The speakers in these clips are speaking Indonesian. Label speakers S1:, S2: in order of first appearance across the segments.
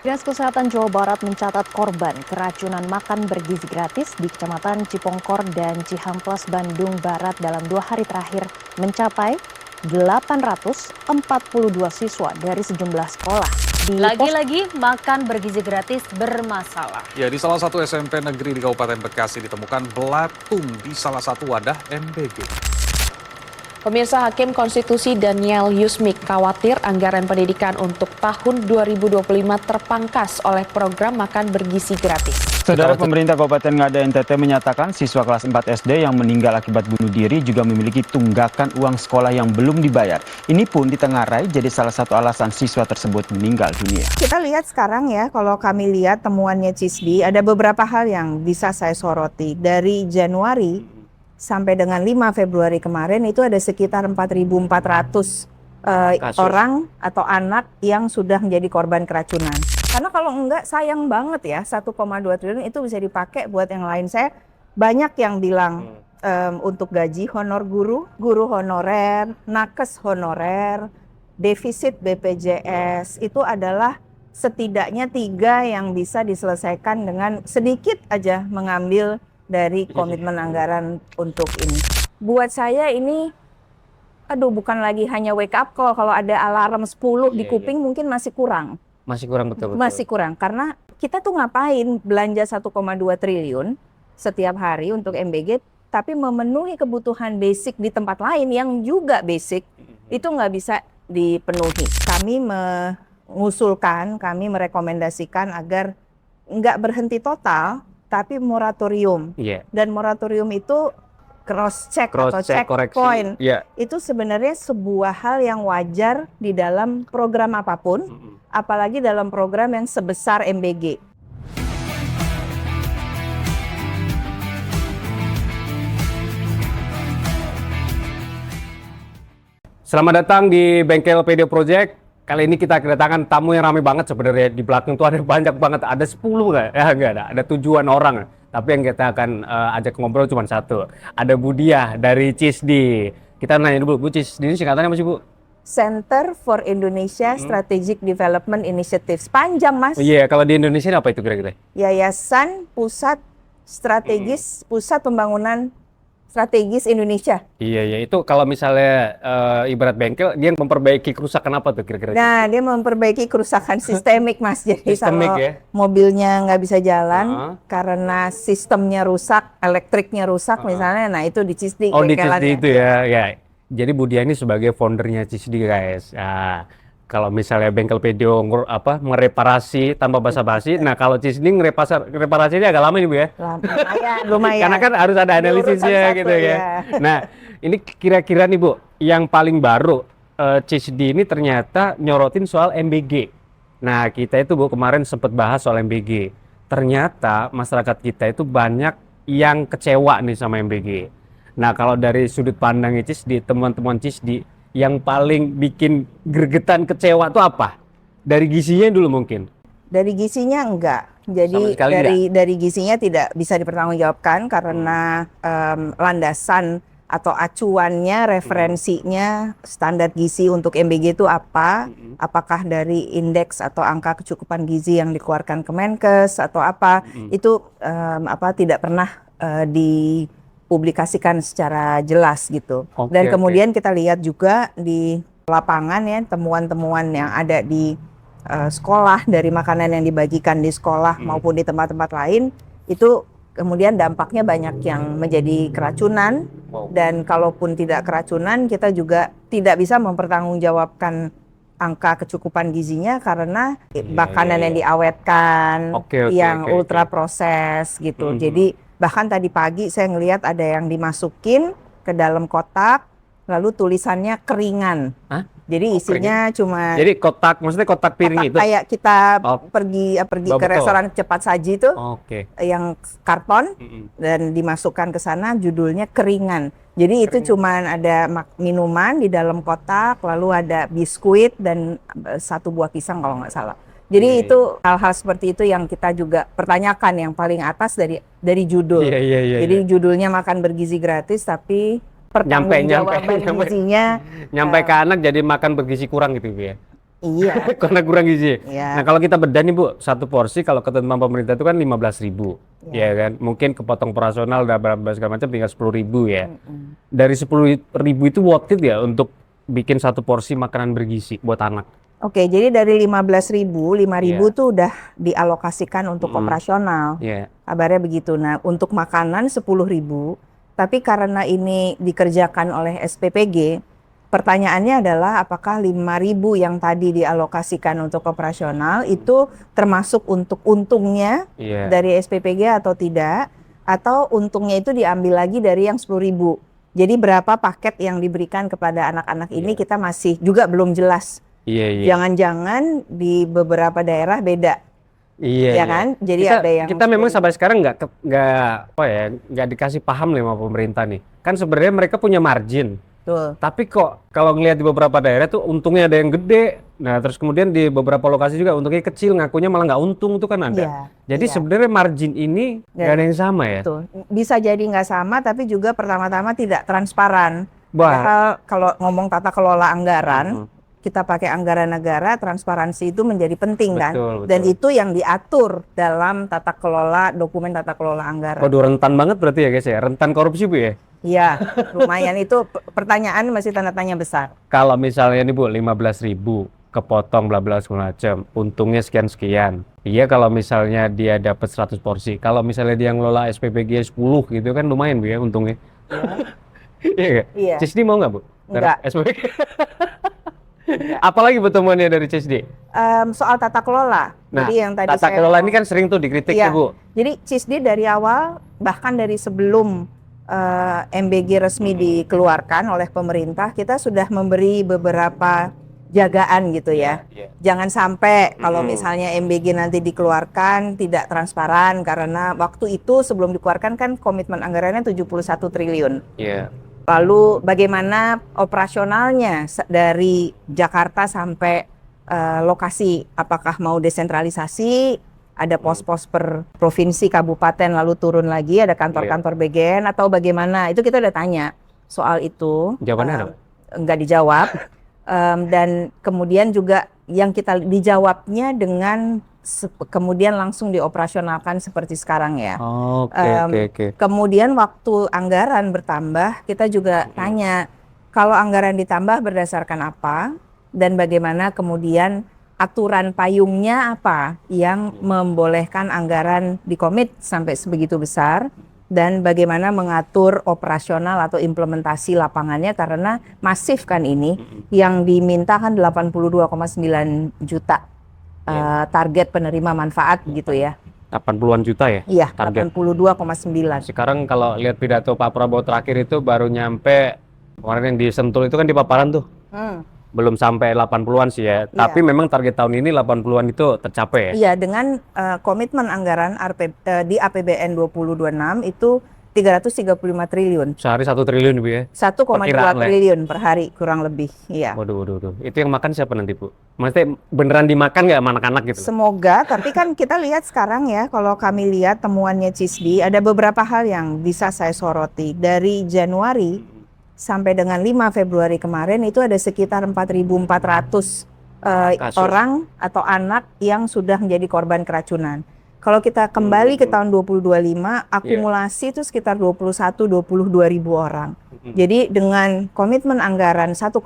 S1: Dinas Kesehatan Jawa Barat mencatat korban keracunan makan bergizi gratis di Kecamatan Cipongkor dan Cihamplas, Bandung Barat dalam 2 hari terakhir mencapai 842 siswa dari sejumlah sekolah.
S2: Lagi-lagi makan bergizi gratis bermasalah.
S3: Ya, di salah satu SMP negeri di Kabupaten Bekasi ditemukan belatung di salah satu wadah MBG.
S4: Pemirsa, Hakim Konstitusi Daniel Yusmik khawatir anggaran pendidikan untuk tahun 2025 terpangkas oleh program makan bergizi gratis.
S5: Saudara, pemerintah Kabupaten Ngada NTT menyatakan siswa kelas 4 SD yang meninggal akibat bunuh diri juga memiliki tunggakan uang sekolah yang belum dibayar. Ini pun ditengarai jadi salah satu alasan siswa tersebut meninggal dunia.
S6: Kita lihat sekarang ya, kalau kami lihat temuannya CISDI, ada beberapa hal yang bisa saya soroti. Dari Januari sampai dengan 5 Februari kemarin itu ada sekitar 4.400 orang atau anak yang sudah menjadi korban keracunan. Karena kalau enggak sayang banget ya, 1,2 triliun itu bisa dipakai buat yang lain. Saya banyak yang bilang untuk gaji honor guru, guru honorer, nakes honorer, defisit BPJS itu adalah setidaknya 3 yang bisa diselesaikan dengan sedikit aja mengambil dari komitmen anggaran untuk ini. Buat saya ini, bukan lagi hanya wake up call. Kalau ada alarm 10 di kuping mungkin masih kurang.
S7: Masih kurang betul.
S6: Masih kurang, karena kita tuh ngapain belanja 1,2 triliun setiap hari untuk MBG, tapi memenuhi kebutuhan basic di tempat lain yang juga basic, itu nggak bisa dipenuhi. Kami mengusulkan, kami merekomendasikan agar nggak berhenti total, tapi moratorium. Dan moratorium itu cross-check atau checkpoint. Itu sebenarnya sebuah hal yang wajar di dalam program apapun, apalagi dalam program yang sebesar MBG.
S7: Selamat datang di Bengkel PD Project. Kali ini kita kedatangan tamu yang ramai banget sebenarnya. Di belakang tuh ada banyak banget, ada 10 nggak? Ya nggak ada 7-an orang. Tapi yang kita akan ajak ngobrol cuma satu. Ada Bu Diah dari CISDI. Kita nanya dulu, Bu, CISDI ini singkatannya apa sih, Bu?
S6: Center for Indonesia Strategic Development Initiatives. Panjang, Mas.
S7: Iya, kalau di Indonesia ini apa itu kira-kira?
S6: Yayasan Pusat Strategis, Pusat Pembangunan Strategis Indonesia.
S7: Iya, itu kalau misalnya ibarat bengkel, dia memperbaiki kerusakan apa tuh kira-kira?
S6: Nah, dia memperbaiki kerusakan sistemik, Mas. Jadi
S7: Sistemik,
S6: kalau
S7: ya?
S6: mobilnya nggak bisa jalan karena sistemnya rusak, elektriknya rusak misalnya, nah itu di CISDI.
S7: Oh, di CISDI itu ya. Jadi Bu Diah ini sebagai foundernya CISDI, guys. Nah, kalau misalnya bengkel video mereparasi tanpa basa-basi, nah kalau CISDI reparasi ini agak lama nih, Bu ya?
S6: Lumayan.
S7: Karena kan harus ada analisisnya gitu ya. Nah, ini kira-kira nih, Bu, yang paling baru CISDI ini ternyata nyorotin soal MBG. Nah, kita itu, Bu, kemarin sempat bahas soal MBG. Ternyata masyarakat kita itu banyak yang kecewa nih sama MBG. Nah, kalau dari sudut pandang CISDI, teman-teman CISDI, yang paling bikin gregetan kecewa itu apa? Dari gizinya dulu mungkin?
S6: Dari gizinya enggak. Jadi dari gizinya tidak bisa dipertanggungjawabkan karena landasan atau acuannya, referensinya, standar gizi untuk MBG itu apa? Apakah dari indeks atau angka kecukupan gizi yang dikeluarkan Kemenkes atau apa? Itu tidak pernah dipublikasikan secara jelas gitu. Dan kemudian kita lihat juga di lapangan ya, temuan-temuan yang ada di sekolah dari makanan yang dibagikan di sekolah maupun di tempat-tempat lain, itu kemudian dampaknya banyak yang menjadi keracunan. Dan kalaupun tidak keracunan, kita juga tidak bisa mempertanggungjawabkan angka kecukupan gizinya karena makanan yang diawetkan, yang ultra proses gitu. Jadi bahkan tadi pagi saya ngelihat ada yang dimasukin ke dalam kotak, lalu tulisannya keringan. Jadi isinya cuma.
S7: Jadi kotak, maksudnya kotak piring itu?
S6: Kayak kita pergi ke restoran cepat saji itu, yang karton dan dimasukkan ke sana, judulnya keringan. Jadi itu cuma ada minuman di dalam kotak, lalu ada biskuit dan 1 buah pisang kalau nggak salah. Jadi itu hal-hal seperti itu yang kita juga pertanyakan yang paling atas dari judul. Jadi judulnya makan bergizi gratis, tapi pertanggungjawaban gizinya
S7: nyampe ke anak jadi makan bergizi kurang gitu ya.
S6: Iya.
S7: karena kurang gizi.
S6: Iya.
S7: Nah, kalau kita bedah nih Bu, satu porsi kalau ketentuan pemerintah itu kan 15.000,
S6: Iya.
S7: ya kan? Mungkin kepotong operasional dan segala macam tinggal 10.000 ya. Dari 10.000 itu worth it ya untuk bikin satu porsi makanan bergizi buat anak.
S6: Oke, jadi dari 15.000, 5.000
S7: Iya.
S6: tuh udah dialokasikan untuk operasional.
S7: Iya.
S6: Kabarnya begitu. Nah, untuk makanan 10.000, tapi karena ini dikerjakan oleh SPPG, pertanyaannya adalah apakah 5.000 yang tadi dialokasikan untuk operasional itu termasuk untuk untungnya
S7: Iya.
S6: dari SPPG atau tidak, atau untungnya itu diambil lagi dari yang 10.000. Jadi berapa paket yang diberikan kepada anak-anak ini kita masih juga belum jelas.
S7: Iya, iya.
S6: Jangan-jangan di beberapa daerah beda.
S7: Iya,
S6: Ya
S7: iya.
S6: kan? Jadi
S7: kita,
S6: ada yang
S7: kita memang
S6: 10.000.
S7: sampai sekarang nggak dikasih paham nih sama pemerintah nih. Kan sebenarnya mereka punya margin.
S6: Betul.
S7: Tapi kok kalau ngelihat di beberapa daerah tuh untungnya ada yang gede. Nah, terus kemudian di beberapa lokasi juga untungnya kecil, ngakunya malah nggak untung tuh kan ada.
S6: Iya,
S7: Jadi
S6: iya.
S7: sebenarnya margin ini nggak ada yang sama ya.
S6: Betul. Bisa jadi nggak sama, tapi juga pertama-tama tidak transparan.
S7: Wah.
S6: Padahal kalau ngomong tata kelola anggaran, kita pakai anggaran negara, transparansi itu menjadi penting kan.
S7: Betul,
S6: Dan
S7: betul.
S6: itu yang diatur dalam tata kelola, dokumen tata kelola anggaran.
S7: Waduh, rentan banget berarti ya guys ya. Rentan korupsi Bu ya.
S6: Iya, lumayan itu pertanyaan masih tanda tanya besar.
S7: Kalau misalnya nih Bu, 15.000 kepotong bla bla segala macam, untungnya sekian-sekian. Iya kalau misalnya dia dapat 100 porsi. Kalau misalnya dia ngelola SPPG 10 gitu kan lumayan Bu ya untungnya. Iya nggak?
S6: Iya.
S7: CSD mau nggak Bu?
S6: Enggak.
S7: SPPG. Apalagi pertemuannya dari CSD?
S6: Soal tata kelola.
S7: Nah,
S6: Jadi yang tadi
S7: tata
S6: saya
S7: kelola
S6: ngomong.
S7: ini kan sering tuh dikritik
S6: Iya.
S7: ya Bu.
S6: Jadi CISD dari awal, bahkan dari sebelum MBG resmi dikeluarkan oleh pemerintah, kita sudah memberi beberapa jagaan gitu ya.
S7: Iya.
S6: Jangan sampai kalau misalnya MBG nanti dikeluarkan tidak transparan, karena waktu itu sebelum dikeluarkan kan komitmen anggarannya 71 triliun.
S7: Iya.
S6: Lalu bagaimana operasionalnya dari Jakarta sampai lokasi, apakah mau desentralisasi, ada pos-pos per provinsi, kabupaten, lalu turun lagi, ada kantor-kantor BGN, atau bagaimana? Itu kita udah tanya soal itu.
S7: Jawabannya apa?
S6: Nggak dijawab. Dan kemudian juga yang kita dijawabnya dengan kemudian langsung dioperasionalkan seperti sekarang ya.
S7: Oke.
S6: Kemudian waktu anggaran bertambah, kita juga tanya kalau anggaran ditambah berdasarkan apa dan bagaimana kemudian aturan payungnya apa yang membolehkan anggaran dikomit sampai sebegitu besar dan bagaimana mengatur operasional atau implementasi lapangannya karena masif kan ini yang diminta kan 82,9 juta target penerima manfaat gitu ya.
S7: 80-an juta ya?
S6: Iya,
S7: Target.
S6: 82,9.
S7: Sekarang kalau lihat pidato Pak Prabowo terakhir itu baru nyampe kemarin yang di Sentul itu kan di paparan tuh. Belum sampai 80-an sih ya.
S6: Iya.
S7: Tapi memang target tahun ini 80-an itu tercapai ya.
S6: Iya, dengan komitmen anggaran di APBN 2026 itu 335 triliun.
S7: Sehari 1 triliun Bu ya.
S6: 1,2
S7: Perkiraan lah ya.
S6: triliun per hari kurang lebih. Iya.
S7: Waduh. Itu yang makan siapa nanti Bu? Maksudnya beneran dimakan nggak sama anak-anak gitu?
S6: Semoga, tapi kan kita lihat sekarang ya, kalau kami lihat temuannya CISDI, ada beberapa hal yang bisa saya soroti. Dari Januari sampai dengan 5 Februari kemarin itu ada sekitar 4.400
S7: Kasus.
S6: orang atau anak yang sudah menjadi korban keracunan. Kalau kita kembali ke tahun 2025, akumulasi itu sekitar 21-22 ribu orang. Jadi dengan komitmen anggaran 1,2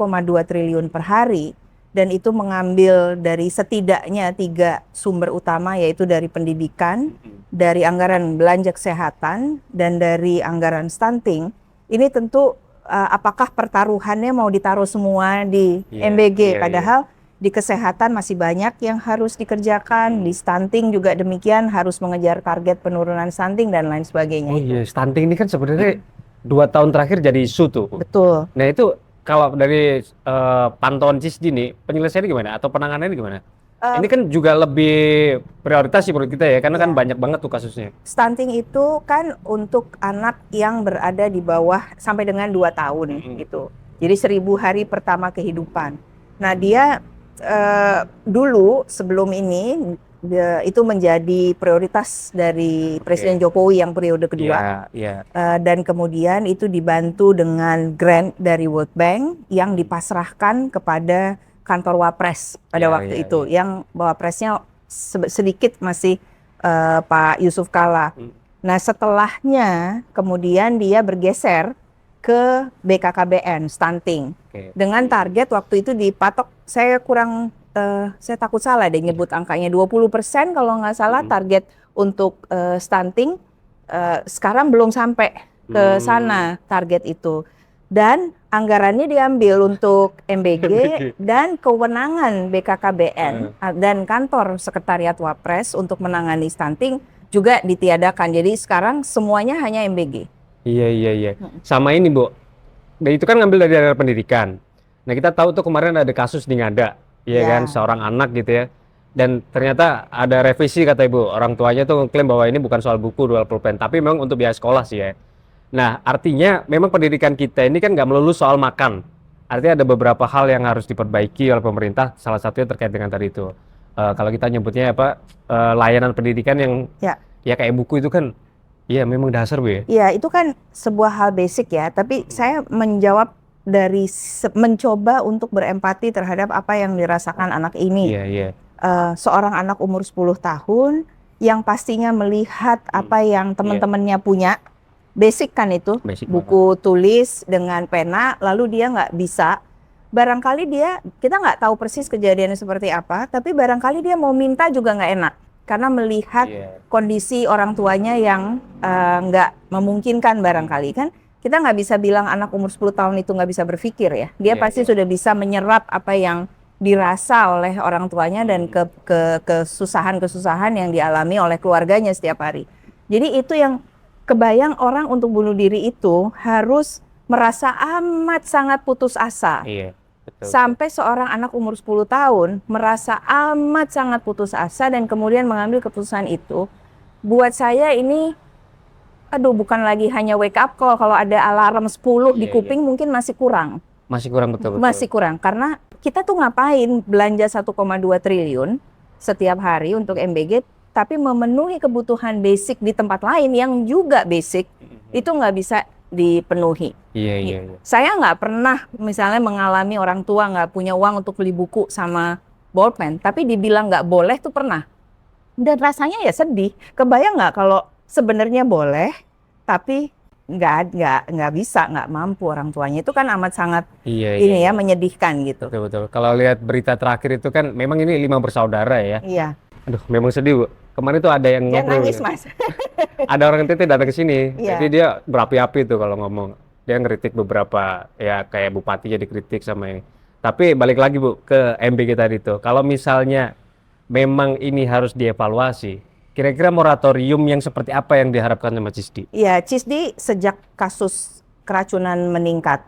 S6: triliun per hari, dan itu mengambil dari setidaknya 3 sumber utama, yaitu dari pendidikan, dari anggaran belanja kesehatan, dan dari anggaran stunting. Ini tentu apakah pertaruhannya mau ditaruh semua di MBG, padahal di kesehatan masih banyak yang harus dikerjakan, di stunting juga demikian, harus mengejar target penurunan stunting dan lain sebagainya.
S7: Oh iya, stunting ini kan sebenarnya 2 tahun terakhir jadi isu tuh.
S6: Betul.
S7: Nah itu kalau dari pantauan CISDI nih, penyelesaiannya gimana? Atau penanganannya gimana? Ini kan juga lebih prioritas sih menurut kita ya, karena kan banyak banget tuh kasusnya.
S6: Stunting itu kan untuk anak yang berada di bawah sampai dengan 2 tahun gitu. Jadi 1000 hari pertama kehidupan. Nah dia dulu sebelum ini itu menjadi prioritas dari Presiden Jokowi yang periode kedua. Dan kemudian itu dibantu dengan grant dari World Bank yang dipasrahkan kepada kantor Wapres pada waktu itu, yang Wapresnya sedikit masih Pak Yusuf Kala. Nah, setelahnya kemudian dia bergeser ke BKKBN stunting dengan target waktu itu dipatok, saya takut salah deh nyebut angkanya 20% kalau nggak salah target untuk stunting. Sekarang belum sampai ke sana target itu, dan anggarannya diambil untuk MBG dan kewenangan BKKBN dan kantor sekretariat Wapres untuk menangani stunting juga ditiadakan. Jadi sekarang semuanya hanya MBG.
S7: Iya. Sama ini Bu, dan itu kan ngambil dari daerah pendidikan. Nah kita tahu tuh kemarin ada kasus di Ngada, ya kan, seorang anak gitu ya. Dan ternyata ada revisi kata Ibu, orang tuanya tuh klaim bahwa ini bukan soal buku dual pulpen, tapi memang untuk biaya sekolah sih ya. Nah artinya memang pendidikan kita ini kan nggak melulu soal makan. Artinya ada beberapa hal yang harus diperbaiki oleh pemerintah, salah satunya terkait dengan tadi itu. Kalau kita nyebutnya apa, layanan pendidikan yang ya kayak buku itu kan, ya memang dasar Bu ya.
S6: Iya, itu kan sebuah hal basic ya, tapi saya menjawab dari mencoba untuk berempati terhadap apa yang dirasakan anak ini.
S7: Iya.
S6: Seorang anak umur 10 tahun yang pastinya melihat apa yang teman-temannya punya, basic kan itu, buku tulis dengan pena, lalu dia nggak bisa. Barangkali kita nggak tahu persis kejadiannya seperti apa, tapi barangkali dia mau minta juga nggak enak. Karena melihat kondisi orang tuanya yang nggak memungkinkan barangkali kan. Kita nggak bisa bilang anak umur 10 tahun itu nggak bisa berpikir ya. Dia pasti sudah bisa menyerap apa yang dirasa oleh orang tuanya dan kesusahan-kesusahan yang dialami oleh keluarganya setiap hari. Jadi itu yang kebayang orang untuk bunuh diri itu harus merasa amat sangat putus asa.
S7: Betul.
S6: Sampai seorang anak umur 10 tahun merasa amat sangat putus asa dan kemudian mengambil keputusan itu. Buat saya ini, bukan lagi hanya wake up call. Kalau ada alarm 10 di kuping mungkin masih kurang.
S7: Masih kurang betul.
S6: Masih kurang, karena kita tuh ngapain belanja 1,2 triliun setiap hari untuk MBG, tapi memenuhi kebutuhan basic di tempat lain yang juga basic, itu nggak bisa dipenuhi.
S7: Iya.
S6: Saya nggak pernah misalnya mengalami orang tua nggak punya uang untuk beli buku sama bolpen, tapi dibilang nggak boleh tuh pernah. Dan rasanya ya sedih. Kebayang nggak kalau sebenarnya boleh, tapi nggak bisa, nggak mampu orang tuanya. Itu kan amat sangat menyedihkan gitu.
S7: Betul. Kalau lihat berita terakhir itu kan memang ini 5 bersaudara ya.
S6: Iya.
S7: Aduh, memang sedih Bu. Kemarin tuh ada yang ngobrol.
S6: Nangis Mas.
S7: Ada orang NTT datang ke sini,
S6: Iya.
S7: jadi dia berapi-api tuh kalau ngomong. Dia ngeritik beberapa, ya kayak bupatinya dikritik sama ini. Tapi balik lagi Bu ke MBG tadi tuh. Kalau misalnya memang ini harus dievaluasi, kira-kira moratorium yang seperti apa yang diharapkan sama CISDI?
S6: Iya, CISDI sejak kasus keracunan meningkat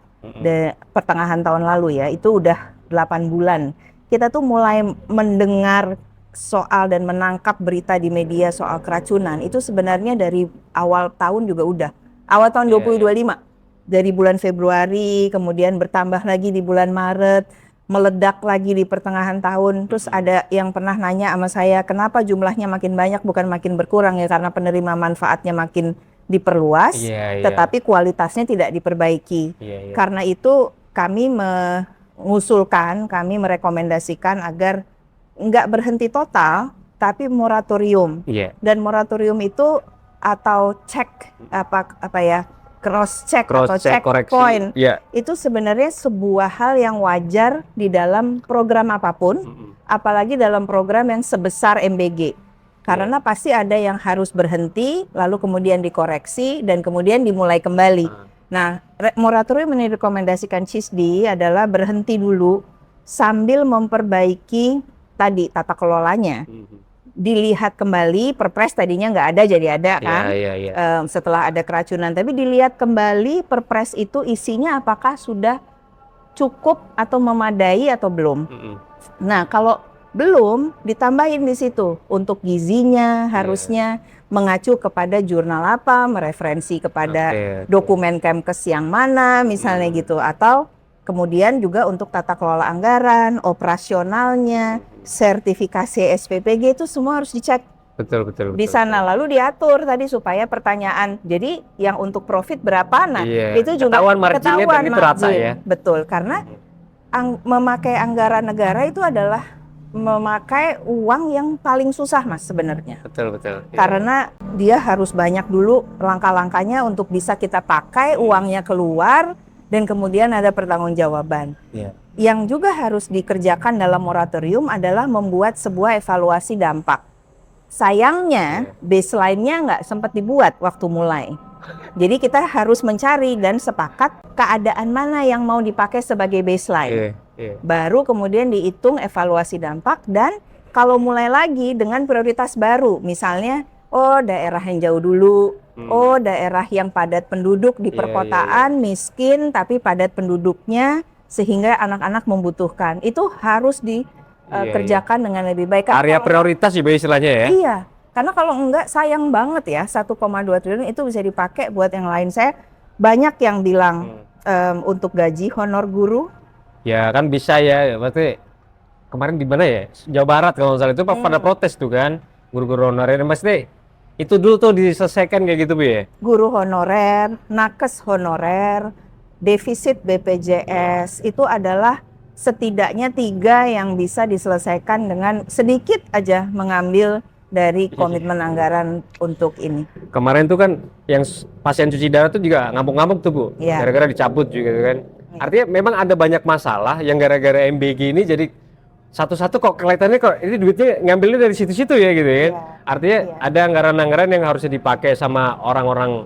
S6: pertengahan tahun lalu ya, itu udah 8 bulan. Kita tuh mulai mendengar soal dan menangkap berita di media soal keracunan itu sebenarnya dari awal tahun juga udah. Awal tahun 2025. Dari bulan Februari, kemudian bertambah lagi di bulan Maret, meledak lagi di pertengahan tahun. Terus ada yang pernah nanya sama saya, kenapa jumlahnya makin banyak bukan makin berkurang ya, karena penerima manfaatnya makin diperluas, tetapi kualitasnya tidak diperbaiki. Karena itu kami mengusulkan, kami merekomendasikan agar nggak berhenti total, tapi moratorium. Dan moratorium itu atau cek cross check atau checkpoint itu sebenarnya sebuah hal yang wajar di dalam program apapun, apalagi dalam program yang sebesar MBG. Karena pasti ada yang harus berhenti, lalu kemudian dikoreksi dan kemudian dimulai kembali. Nah, moratorium yang direkomendasikan CISDI adalah berhenti dulu sambil memperbaiki tadi tata kelolanya. Dilihat kembali, perpres tadinya nggak ada jadi ada kan, setelah ada keracunan. Tapi dilihat kembali perpres itu isinya apakah sudah cukup atau memadai atau belum. Nah kalau belum, ditambahin di situ untuk gizinya harusnya mengacu kepada jurnal apa, mereferensi kepada dokumen Kemkes yang mana misalnya gitu, atau kemudian juga untuk tata kelola anggaran, operasionalnya, sertifikasi SPPG itu semua harus dicek.
S7: Betul.
S6: Di sana lalu diatur tadi supaya pertanyaan, jadi yang untuk profit berapa, nah itu juga
S7: ketahuan marginnya dan itu rata ya.
S6: Betul, karena memakai anggaran negara itu adalah memakai uang yang paling susah, Mas, sebenarnya.
S7: Betul. Iya.
S6: Karena dia harus banyak dulu langkah-langkahnya untuk bisa kita pakai, uangnya keluar, dan kemudian ada pertanggungjawaban.
S7: Iya.
S6: Yang juga harus dikerjakan dalam moratorium adalah membuat sebuah evaluasi dampak. Sayangnya baseline-nya nggak sempat dibuat waktu mulai. Jadi kita harus mencari dan sepakat keadaan mana yang mau dipakai sebagai baseline.
S7: Iya.
S6: Baru kemudian dihitung evaluasi dampak, dan kalau mulai lagi dengan prioritas baru, misalnya daerah yang jauh dulu, daerah yang padat penduduk di
S7: Iya,
S6: perkotaan, miskin tapi padat penduduknya sehingga anak-anak membutuhkan. Itu harus dikerjakan dengan lebih baik. Karena
S7: Area
S6: kalau-
S7: prioritas ya istilahnya ya.
S6: Iya, karena kalau enggak sayang banget ya, 1,2 triliun itu bisa dipakai buat yang lain. Saya banyak yang bilang untuk gaji honor guru.
S7: Ya kan bisa ya, berarti kemarin di mana ya? Jawa Barat kalau nggak salah itu pada protes tuh kan, guru-guru honorer. Pasti itu dulu tuh diselesaikan kayak gitu Bu ya?
S6: Guru honorer, nakes honorer, defisit BPJS, itu adalah setidaknya 3 yang bisa diselesaikan dengan sedikit aja mengambil dari komitmen anggaran untuk ini.
S7: Kemarin tuh kan yang pasien cuci darah tuh juga ngamuk-ngamuk tuh Bu,
S6: Iya.
S7: gara-gara dicabut juga kan. Artinya memang ada banyak masalah yang gara-gara MBG ini jadi satu-satu kok kelihatannya kok ini duitnya ngambilnya dari situ-situ ya gitu ya.
S6: Iya.
S7: Artinya ada anggaran-anggaran yang harusnya dipakai sama orang-orang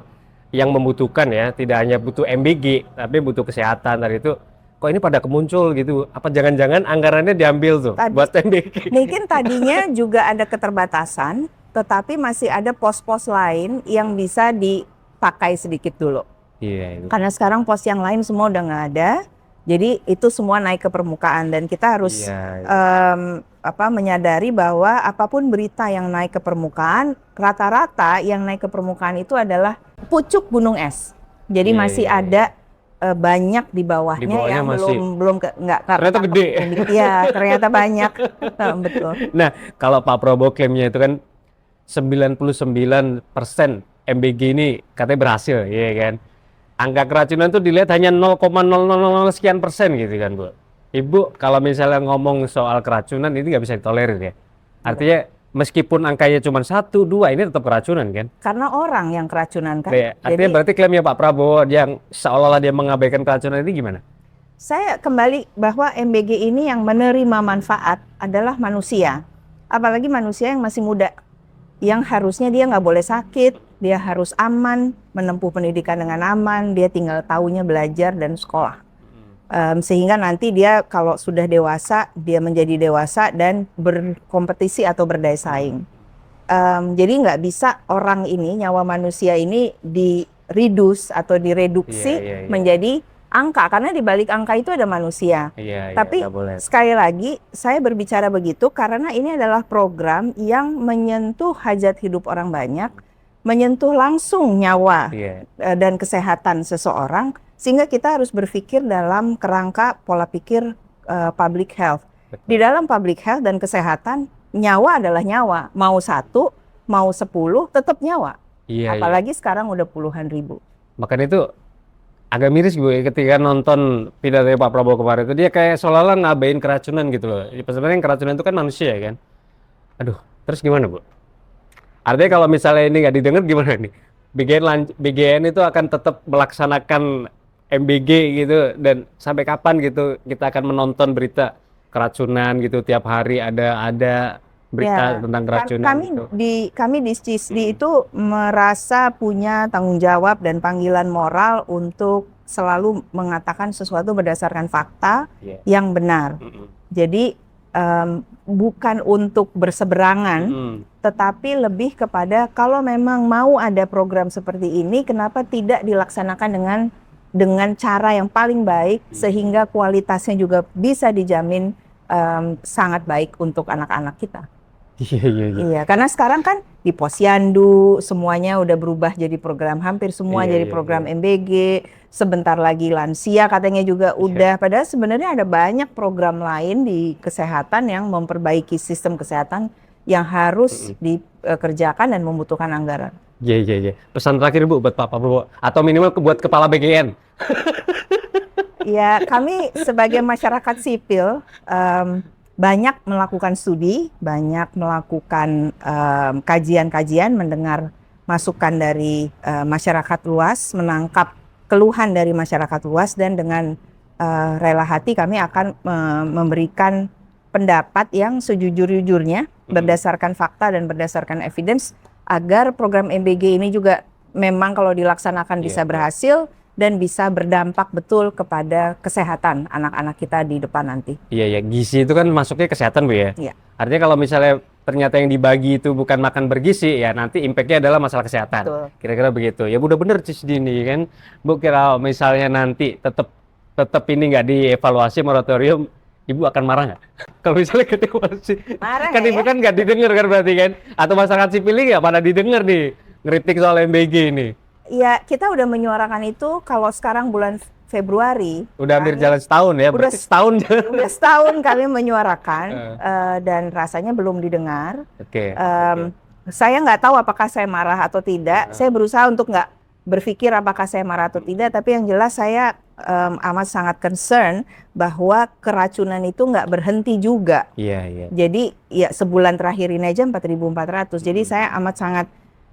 S7: yang membutuhkan ya, tidak hanya butuh MBG tapi butuh kesehatan. Tadi itu kok ini pada kemuncul gitu. Apa jangan-jangan anggarannya diambil tuh buat MBG?
S6: Mungkin tadinya juga ada keterbatasan, tetapi masih ada pos-pos lain yang bisa dipakai sedikit dulu.
S7: Iya, itu.
S6: Karena sekarang pos yang lain semua udah nggak ada, jadi itu semua naik ke permukaan, dan kita harus menyadari bahwa apapun berita yang naik ke permukaan, rata-rata yang naik ke permukaan itu adalah pucuk gunung es. Jadi masih ada banyak di bawahnya, yang
S7: masih.
S6: belum nggak
S7: Ternyata gede.
S6: Iya, ternyata banyak. Betul.
S7: Nah, kalau Pak Prabowo klaimnya itu kan 99% MBG ini katanya berhasil, ya kan? Angka keracunan tuh dilihat hanya 0,000 sekian persen gitu kan Bu. Ibu kalau misalnya ngomong soal keracunan ini nggak bisa ditolerir ya. Artinya meskipun angkanya cuma 1, 2 ini tetap keracunan kan?
S6: Karena orang yang keracunan kan.
S7: Ya, artinya
S6: Jadi
S7: berarti klaimnya Pak Prabowo yang seolah-olah dia mengabaikan keracunan ini gimana?
S6: saya kembali bahwa MBG ini yang menerima manfaat adalah manusia. Apalagi manusia yang masih muda. Yang harusnya dia nggak boleh sakit, dia harus aman, menempuh pendidikan dengan aman, dia tinggal tahunya belajar dan sekolah. Sehingga nanti dia kalau sudah dewasa, dia menjadi dewasa dan berkompetisi atau berdaya saing. Jadi nggak bisa orang ini, nyawa manusia ini direduce atau direduksi menjadi angka, karena di balik angka itu ada manusia. Tapi
S7: nggak boleh.
S6: sekali lagi saya berbicara begitu karena ini adalah program yang menyentuh hajat hidup orang banyak, menyentuh langsung nyawa dan kesehatan seseorang, sehingga kita harus berpikir dalam kerangka pola pikir public health. Di dalam public health dan kesehatan, nyawa adalah nyawa. Mau 1, mau 10, tetap nyawa. Apalagi sekarang udah puluhan ribu.
S7: Makanya itu agak miris gue ketika nonton pidato Pak Prabowo kemarin itu, dia kayak seolah-olah ngabain keracunan gitu loh. Sebenarnya yang keracunan itu kan manusia ya kan. Aduh, terus gimana Bu? Artinya kalau misalnya ini nggak didengar gimana nih? BGN itu akan tetap melaksanakan MBG gitu, dan sampai kapan gitu kita akan menonton berita keracunan gitu tiap hari ada berita tentang keracunan.
S6: Kami di CISDI itu merasa punya tanggung jawab dan panggilan moral untuk selalu mengatakan sesuatu berdasarkan fakta yang benar. Jadi bukan untuk berseberangan, tetapi lebih kepada kalau memang mau ada program seperti ini, kenapa tidak dilaksanakan dengan cara yang paling baik sehingga kualitasnya juga bisa dijamin sangat baik untuk anak-anak kita. Iya, karena sekarang kan di Posyandu semuanya udah berubah jadi program, hampir semua jadi program MBG. Sebentar lagi lansia katanya juga udah. Padahal sebenarnya ada banyak program lain di kesehatan yang memperbaiki sistem kesehatan yang harus dikerjakan dan membutuhkan anggaran.
S7: Iya. Pesan terakhir Bu buat Pak Prabowo atau minimal buat kepala BGN.
S6: Ya, kami sebagai masyarakat sipil banyak melakukan studi, banyak melakukan kajian-kajian, mendengar masukan dari masyarakat luas, menangkap keluhan dari masyarakat luas, dan dengan rela hati kami akan memberikan pendapat yang sejujur-jujurnya berdasarkan fakta dan berdasarkan evidence agar program MBG ini juga memang kalau dilaksanakan bisa berhasil dan bisa berdampak betul kepada kesehatan anak-anak kita di depan nanti.
S7: Iya ya, gizi itu kan masuknya kesehatan Bu ya.
S6: Iya.
S7: Artinya kalau misalnya ternyata yang dibagi itu bukan makan bergizi, ya nanti impact-nya adalah masalah kesehatan.
S6: Betul.
S7: Kira-kira begitu. Ya udah bener Cisdi ini kan. Bu kira misalnya nanti tetap ini nggak dievaluasi moratorium, Ibu akan marah nggak? Kalau misalnya nggak dievaluasi,
S6: Marah
S7: kan
S6: nggak
S7: Ibu
S6: ya?
S7: kan nggak didengar kan berarti kan? Atau masyarakat sipil ini nggak pada didengar nih ngeritik soal MBG ini?
S6: Ya, kita udah menyuarakan itu kalau sekarang bulan Februari.
S7: Udah hampir
S6: kami-
S7: jalan setahun ya, berarti setahun.
S6: Udah setahun kami menyuarakan dan rasanya belum didengar.
S7: Oke.
S6: Saya nggak tahu apakah saya marah atau tidak. Saya berusaha untuk nggak berpikir apakah saya marah atau tidak. Tapi yang jelas saya amat sangat concern bahwa keracunan itu nggak berhenti juga.
S7: Iya, iya.
S6: Jadi ya sebulan terakhir ini aja 4.400. Jadi saya amat sangat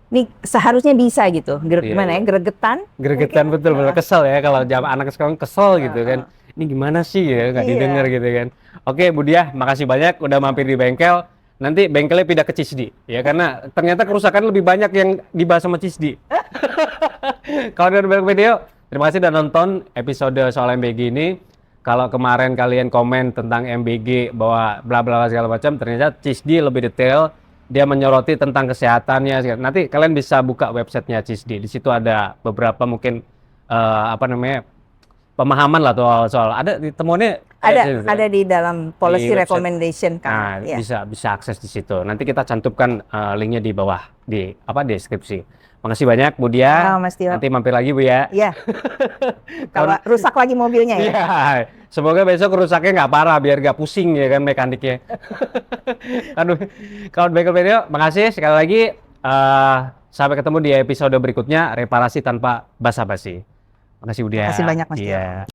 S6: nih seharusnya bisa gitu. Gimana ya? Gregetan.
S7: Gregetan betul, betul kesel ya kalau anak sekarang kesel gitu kan. Ini gimana sih ya nggak
S6: Iya.
S7: didengar gitu kan. Oke Bu Diah, makasih banyak udah mampir di bengkel. Nanti bengkelnya pindah ke Cisdi ya karena ternyata kerusakan lebih banyak yang dibahas sama Cisdi. Kalau dari bengkel video, terima kasih udah nonton episode soal MBG ini. Kalau kemarin kalian komen tentang MBG bahwa bla bla segala macam, ternyata Cisdi lebih detail. Dia menyoroti tentang kesehatannya. Nanti kalian bisa buka websitenya Cisdi. Di situ ada beberapa mungkin pemahaman lah soal ada temuannya
S6: Ada di dalam policy
S7: website.
S6: recommendation
S7: Nah,
S6: kan. Ya.
S7: bisa akses di situ. Nanti kita cantumkan linknya di bawah di deskripsi. Makasih banyak Bu Diah.
S6: Mas Tio.
S7: Nanti mampir lagi Bu ya.
S6: Iya. Kalau rusak lagi mobilnya ya.
S7: Iya. Semoga besok rusaknya nggak parah biar nggak pusing ya kan mekaniknya. Aduh, kalau bengkel video, makasih sekali lagi. Sampai ketemu di episode berikutnya, reparasi tanpa basa-basi. Makasih Bu Diah.
S6: Makasih banyak, Mas Tio.
S7: Iya.